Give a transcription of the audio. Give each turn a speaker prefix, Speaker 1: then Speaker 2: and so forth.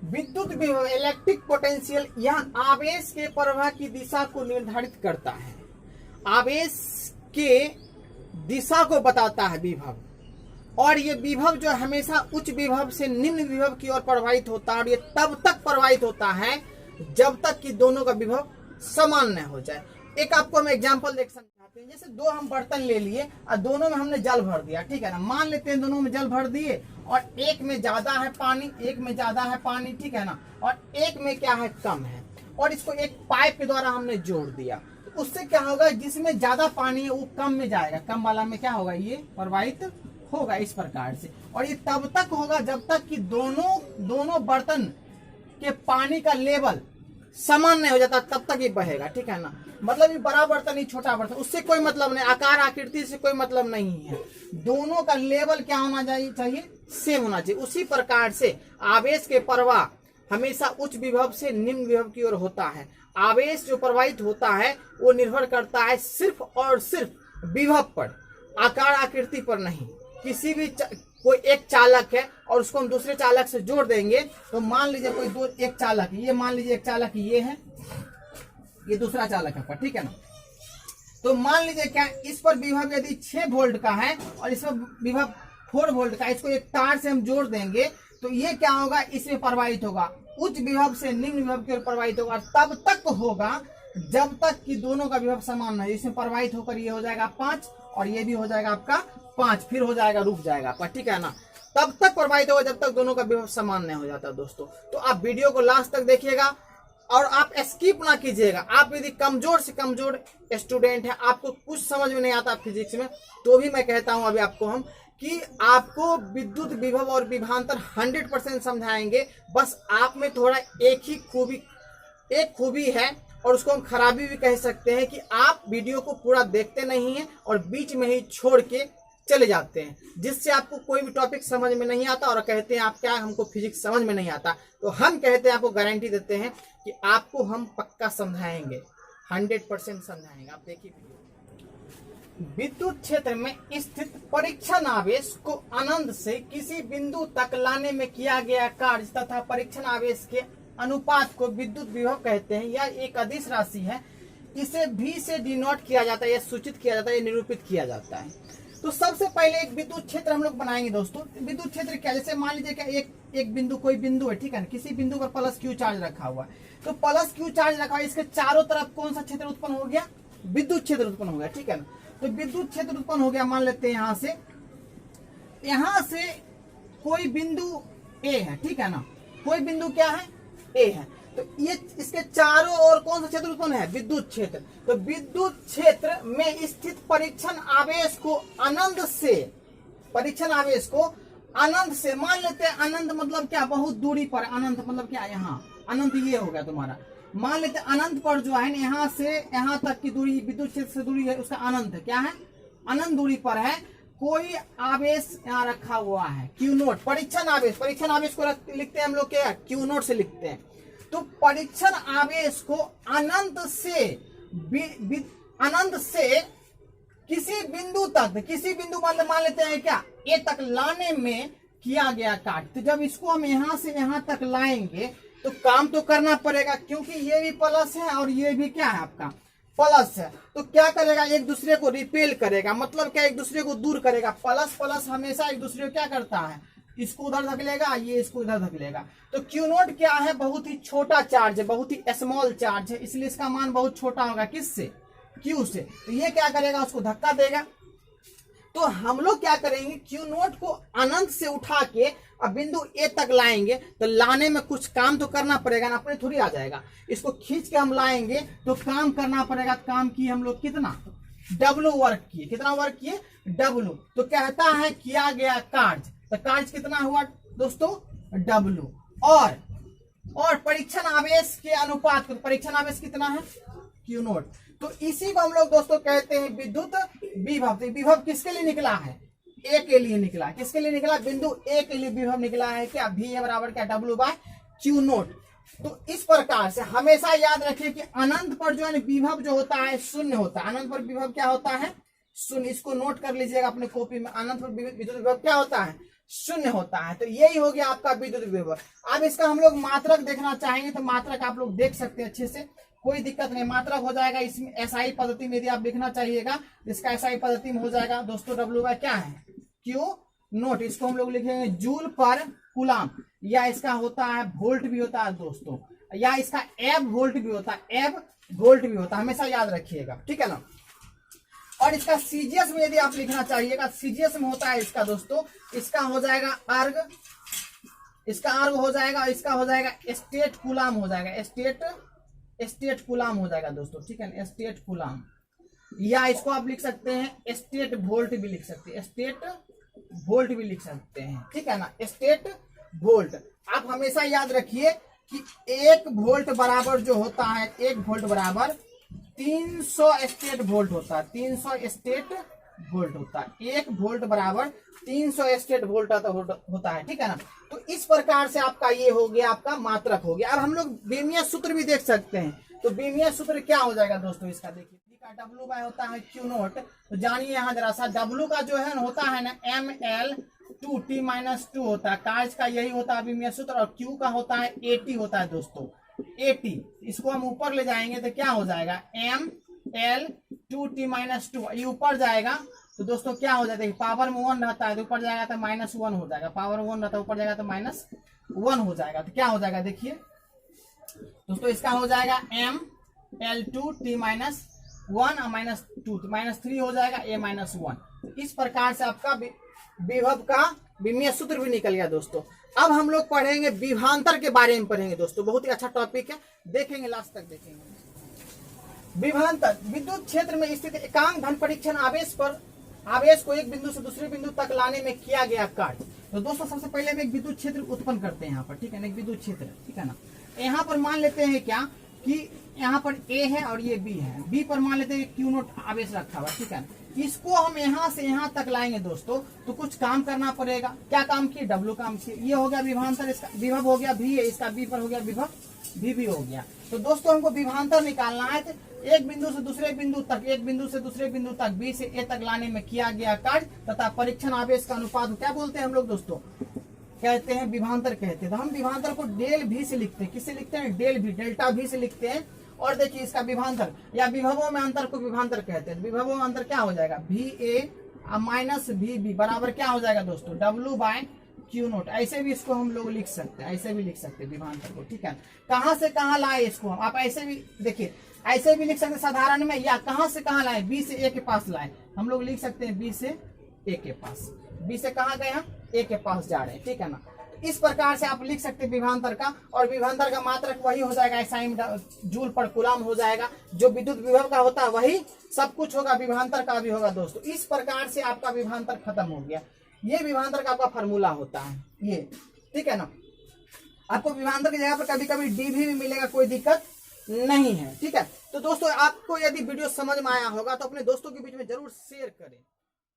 Speaker 1: विद्युत विभव electric potential यह आवेश के प्रवाह की दिशा को निर्धारित करता है। आवेश के दिशा को बताता है विभव, और ये विभव जो हमेशा उच्च विभव से निम्न विभव की ओर प्रवाहित होता है, और ये तब तक प्रवाहित होता है जब तक कि दोनों का विभव समान न हो जाए। एक आपको हम एग्जांपल देख समझाते हैं। जैसे दो हम बर्तन ले लिए और दोनों में हमने जल भर दिया, ठीक है ना। मान लेते हैं दोनों में जल भर दिए और एक में ज्यादा है पानी, एक में ज्यादा है पानी, ठीक है ना, और एक में क्या है, कम है, और इसको एक पाइप के द्वारा हमने जोड़ दिया। उससे क्या होगा, जिसमें ज्यादा पानी है वो कम में जाएगा, कम वाला में क्या होगा, ये प्रवाहित होगा इस प्रकार से। और ये तब तक होगा जब तक कि दोनों बर्तन के पानी का लेवल समान नहीं हो जाता, तब तक ये बहेगा, ठीक है ना। मतलब ये बड़ा बर्तन ही छोटा बर्तन, उससे कोई मतलब नहीं, आकार आकृति से कोई मतलब नहीं है। दोनों का लेवल क्या होना चाहिए, सेम होना चाहिए। उसी प्रकार से आवेश के प्रवाह हमेशा उच्च विभव से निम्न विभव की ओर होता है। आवेश जो प्रवाहित होता है वो निर्भर करता है सिर्फ और सिर्फ विभव पर, आकार आकृति पर नहीं। किसी भी कोई एक चालक है और उसको हम दूसरे चालक से जोड़ देंगे, तो मान लीजिए कोई एक चालक, ये मान लीजिए एक चालक ये है, ये दूसरा चालक है, ठीक है ना। तो मान लीजिए क्या, इस पर विभव यदि 6 वोल्ट का है और इस पर विभव 4 वोल्ट का, इसको एक तार से हम जोड़ देंगे तो ये क्या होगा, इसमें प्रवाहित होगा, उच्च विभव से निम्न विभव की ओर प्रवाहित होगा। तब तक होगा जब तक कि दोनों का विभव समान नहीं। इसमें प्रवाहित होकर ये हो जाएगा 5 और ये भी हो जाएगा आपका 5, फिर हो जाएगा, रुक जाएगा आपका, ठीक है ना। तब तक प्रवाहित होगा जब तक दोनों का विभव समान नहीं हो जाता दोस्तों। तो आप वीडियो को लास्ट तक देखिएगा और आप स्किप ना कीजिएगा। आप यदि कमजोर से कमजोर स्टूडेंट है, आपको कुछ समझ में नहीं आता फिजिक्स में, तो भी मैं कहता हूं अभी आपको हम कि आपको विद्युत विभव और विभवांतर 100% समझाएंगे। बस आप में थोड़ा एक खूबी है, और उसको हम खराबी भी कह सकते हैं, कि आप वीडियो को पूरा देखते नहीं हैं और बीच में ही छोड़ के चले जाते हैं, जिससे आपको कोई भी टॉपिक समझ में नहीं आता और कहते हैं आप क्या, हमको फिजिक्स समझ में नहीं आता। तो हम कहते हैं, आपको गारंटी देते हैं कि आपको हम पक्का समझाएंगे, 100% समझाएंगे। आप देखिए, विद्युत क्षेत्र में स्थित परीक्षण आवेश को अनंत से किसी बिंदु तक लाने में किया गया कार्य तथा परीक्षण आवेश के अनुपात को विद्युत विभव कहते हैं। यह एक अदिश राशि है, इसे V से डिनोट किया जाता है, यह सूचित किया जाता है, निरूपित किया जाता है। तो सबसे पहले एक विद्युत क्षेत्र हम लोग बनाएंगे दोस्तों। विद्युत क्षेत्र क्या, जैसे मान लीजिए क्या, एक बिंदु, कोई बिंदु है, ठीक है ना, किसी बिंदु पर प्लस Q चार्ज रखा हुआ है। तो प्लस Q चार्ज रखा हुआ है, इसके चारों तरफ कौन सा क्षेत्र उत्पन्न हो गया, विद्युत क्षेत्र उत्पन्न हो गया, ठीक है ना। तो विद्युत क्षेत्र उत्पन्न हो गया। मान लेते हैं यहां से कोई बिंदु A है, ठीक है ना, कोई बिंदु क्या है, A है। तो ये इसके चारों ओर कौन सा क्षेत्र उत्पन्न है, विद्युत क्षेत्र। तो विद्युत क्षेत्र में स्थित परीक्षण आवेश को अनंत से, परीक्षण आवेश को अनंत से, मान लेते हैं अनंत मतलब क्या, बहुत दूरी पर, अनंत मतलब क्या, यहाँ अनंत ये हो गया तुम्हारा। मान लेते अनंत पर जो है, यहाँ से यहाँ तक की दूरी विद्युत क्षेत्र से दूरी है, उसका अनंत है, क्या है, अनंत दूरी पर है, कोई आवेश यहाँ रखा हुआ है, Q नोट, परीक्षण आवेश। परीक्षण आवेश को लिखते हैं हम लोग क्या, Q नोट से लिखते हैं। तो परीक्षण आवेश को अनंत से किसी बिंदु तक, किसी बिंदु मान लेते हैं क्या, A तक लाने में किया गया कार्य। तो जब इसको हम यहाँ से यहाँ तक लाएंगे तो काम तो करना पड़ेगा, क्योंकि ये भी प्लस है और ये भी क्या है, आपका प्लस है। तो क्या करेगा, एक दूसरे को रिपेल करेगा, मतलब क्या, एक दूसरे को दूर करेगा। प्लस प्लस हमेशा एक दूसरे को क्या करता है, इसको उधर धकेलेगा, ये इसको इधर धकेलेगा। तो Q नोट क्या है, बहुत ही छोटा चार्ज है, बहुत ही स्मॉल चार्ज है, इसलिए इसका मान बहुत छोटा होगा, किससे, Q से। तो ये क्या करेगा, उसको धक्का देगा। तो हम लोग क्या करेंगे, Q नोट को अनंत से उठा के अब बिंदु A तक लाएंगे। तो लाने में कुछ काम तो करना पड़ेगा ना, अपने थोड़ी आ जाएगा। इसको खींच के हम लाएंगे तो काम करना पड़ेगा। काम किए हम लोग कितना, W वर्क किए, कितना वर्क किए, W। तो कहता है किया गया कार्य, तो कार्य कितना हुआ दोस्तों, W। और परीक्षण आवेश के अनुपात को, परीक्षण आवेश कितना है, Q नोट। तो इसी को हम लोग दोस्तों कहते हैं विद्युत विभव। तो विभव किसके लिए निकला है, A के लिए निकला। किसके लिए निकला, बिंदु A के लिए विभव निकला है, क्या, V बराबर क्या, W/Q नोट। तो इस प्रकार से हमेशा याद रखिए कि अनंत पर जो है विभव जो होता है शून्य होता है। अनंत पर विभव क्या होता है, शून्य। इसको नोट कर लीजिएगा अपने कॉपी में। अनंत पर विद्युत विभव क्या होता है, शून्य होता है। तो यही हो गया आपका विद्युत विभव। अब इसका हम लोग मात्रक देखना चाहेंगे तो मात्रक आप लोग देख सकते हैं अच्छे से, कोई दिक्कत नहीं। मात्रक हो जाएगा इसमें एसआई पद्धति में यदि आप लिखना चाहिएगा, इसका एसआई पद्धति में हो जाएगा दोस्तों डब्ल्यू बाय क्या है क्यू नोट। इसको हम लोग लिखेंगे जूल पर कूलाम, या इसका होता है वोल्ट भी होता है दोस्तों, या इसका एब वोल्ट भी होता है, एब वोल्ट भी होता है, हमेशा याद रखिएगा, ठीक है ना। और इसका सीजीएस में यदि आप लिखना चाहिएगा, सीजीएस में होता है इसका दोस्तों, इसका हो जाएगा अर्ग, इसका अर्ग हो जाएगा, इसका हो जाएगा स्टेट कूलाम हो जाएगा, स्टेट कूलाम हो जाएगा दोस्तों, ठीक है ना, स्टेट कूलाम। या इसको आप लिख सकते हैं स्टेट वोल्ट भी लिख सकते हैं, स्टेट वोल्ट भी लिख सकते हैं, ठीक है ना, स्टेट वोल्ट। आप हमेशा याद रखिए कि 1 वोल्ट बराबर जो होता है, 1 वोल्ट बराबर 300 स्टेट वोल्ट होता है, 300 स्टेट वोल्ट होता है। 1 वोल्ट बराबर 300 स्टेट वोल्ट होता है, ठीक है ना। तो इस प्रकार से आपका ये हो गया, आपका मात्रक हो गया। अब हम लोग बीमीय सूत्र भी देख सकते हैं, तो बीमीय सूत्र क्या हो जाएगा दोस्तों इसका, देखिए डब्ल्यू बाय होता है क्यू नोट। तो जानिए यहाँ जरा सा, डब्ल्यू का जो है होता है ना ML2T-2 होता है, कार्य का यही होता है बीमीय सूत्र। और क्यू का होता है AT होता है दोस्तों, AT। इसको हम ऊपर ले जाएंगे तो क्या हो जाएगा ML2T-2, ये ऊपर जाएगा तो दोस्तों क्या हो जाता है, पावर में 1 रहता है तो ऊपर जाएगा तो -1 हो जाएगा, पावर 1 रहता है ऊपर जाएगा तो -1 हो जाएगा। तो क्या हो जाएगा देखिए दोस्तों, इसका हो जाएगा ML2T-1 और -2 -3 हो जाएगा, A -1। इस प्रकार से आपका विभव का विमीय सूत्र भी निकल गया दोस्तों। अब हम लोग पढ़ेंगे विभवांतर के बारे में पढ़ेंगे दोस्तों, बहुत ही अच्छा टॉपिक है, देखेंगे लास्ट तक देखेंगे। विभवांतर विद्युत क्षेत्र में स्थित एकांक धन परीक्षण आवेश पर आवेश को एक बिंदु से दूसरे बिंदु तक लाने में किया गया कार्य। तो दोस्तों सबसे पहले हम एक विद्युत क्षेत्र उत्पन्न करते हैं यहाँ पर, ठीक है ना, एक विद्युत क्षेत्र, ठीक है ना। यहाँ पर मान लेते हैं क्या कि यहाँ पर A है और ये B है, B पर मान लेते हैं क्यू नोट आवेश रखा हुआ, ठीक है ना। इसको हम यहाँ से यहाँ तक लाएंगे दोस्तों, तो कुछ काम करना पड़ेगा। क्या काम किए, W काम किए। ये हो गया विभवांतर, इसका विभव हो गया V है, इसका B पर हो गया विभव VB हो गया। तो दोस्तों हमको विभवांतर निकालना है, तो एक बिंदु से दूसरे बिंदु तक, एक बिंदु से दूसरे बिंदु तक B से A तक लाने में किया गया कार्य तथा परीक्षण आवेश का अनुपात क्या बोलते हैं हम लोग दोस्तों, कहते हैं विभवांतर कहते हैं। तो हम विभवांतर को डेल V से लिखते हैं, किससे लिखते हैं, डेल V, डेल्टा V से लिखते हैं। और देखिए इसका विभवांतर या विभवों में अंतर को विभवांतर कहते हैं। विभवों में अंतर क्या हो जाएगा, VA माइनस VB बराबर क्या हो जाएगा दोस्तों, W बाय क्यू नोट। ऐसे भी इसको हम लोग लिख सकते हैं, ऐसे भी लिख सकते हैं विभवांतर को, ठीक है। कहाँ से कहाँ लाए इसको आप ऐसे भी देखिए, ऐसे भी लिख सकते हैं साधारण में, या कहाँ से कहाँ लाए, B से A के पास लाए। हम लोग लिख सकते हैं B से A के पास, B से कहाँ गए हम, A के पास जा रहे हैं, ठीक है ना। इस प्रकार से आप लिख सकते हैं विभवांतर का। और विभवांतर का मात्रक वही हो जाएगा, एसआई जूल पर कूलाम हो जाएगा। जो विद्युत विभव का होता है वही सब कुछ होगा, विभवांतर का भी होगा दोस्तों। इस प्रकार से आपका विभवांतर खत्म हो गया। ये विभवांतर का आपका फॉर्मूला होता है ये, ठीक है ना। आपको विभवांतर की जगह पर कभी कभी डी भी मिलेगा, कोई दिक्कत नहीं है, ठीक है। तो दोस्तों आपको यदि वीडियो समझ में आया होगा तो अपने दोस्तों के बीच में जरूर शेयर करें।